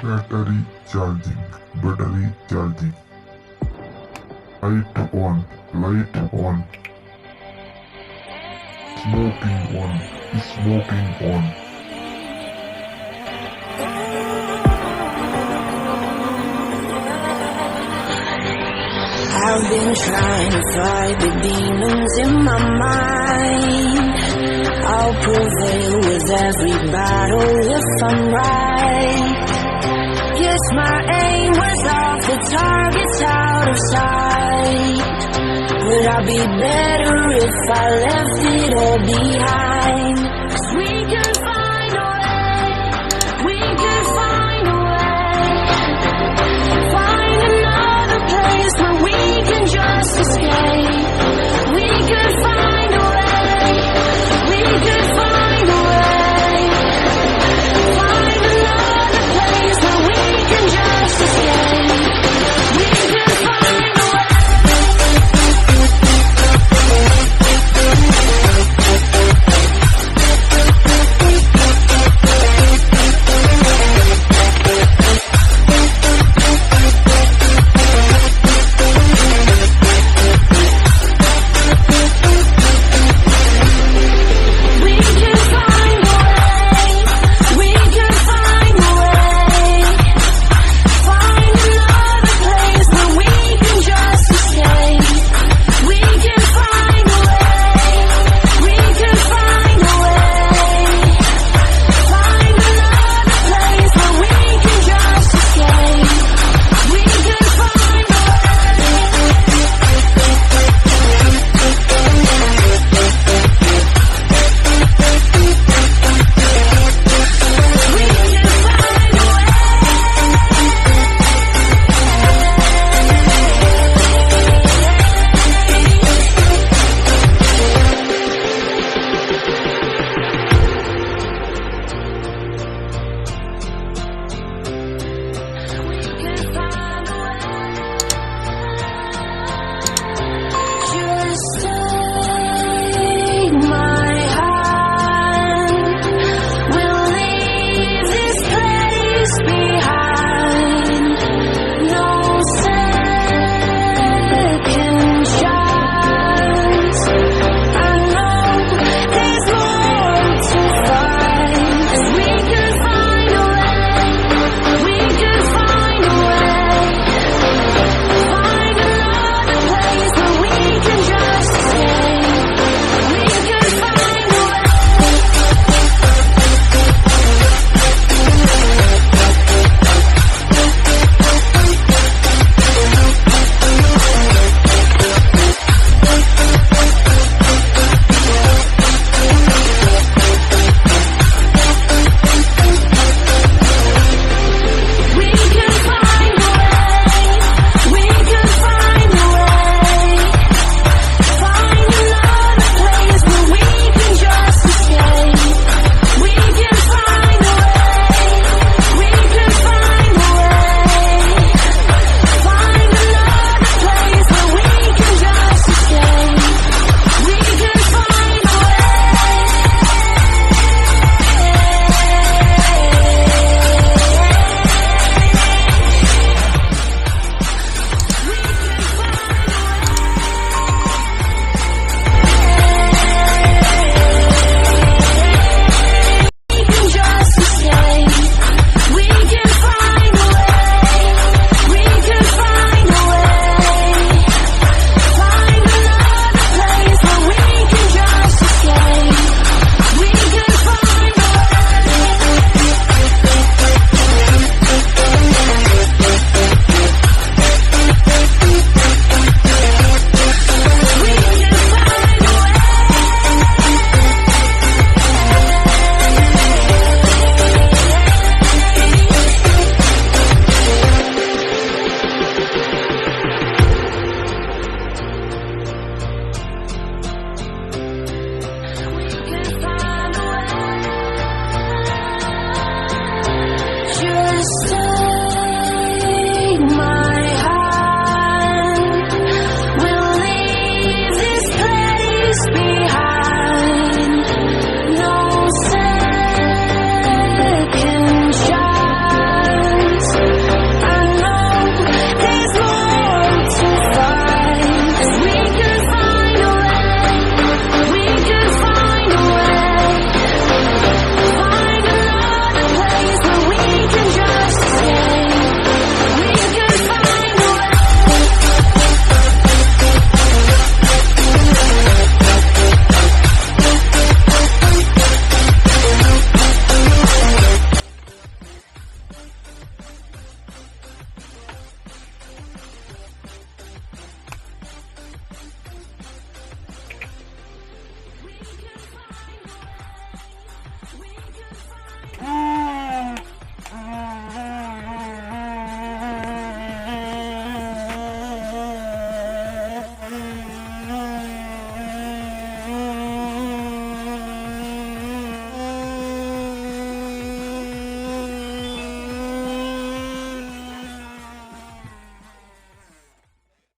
battery charging, battery charging. Light on, smoking on, smoking on. I've been trying to fight the demons in my mind. I'll prevail with every battle if I'm right. Guess my aim was off, the target's out of sight. Would I be better if I left it all behind? 'Cause we could find a way, we could find a way. Find another place where we can just escape. We could find a way, we could find a way. Find another place where we can just escape. We could find a way. Just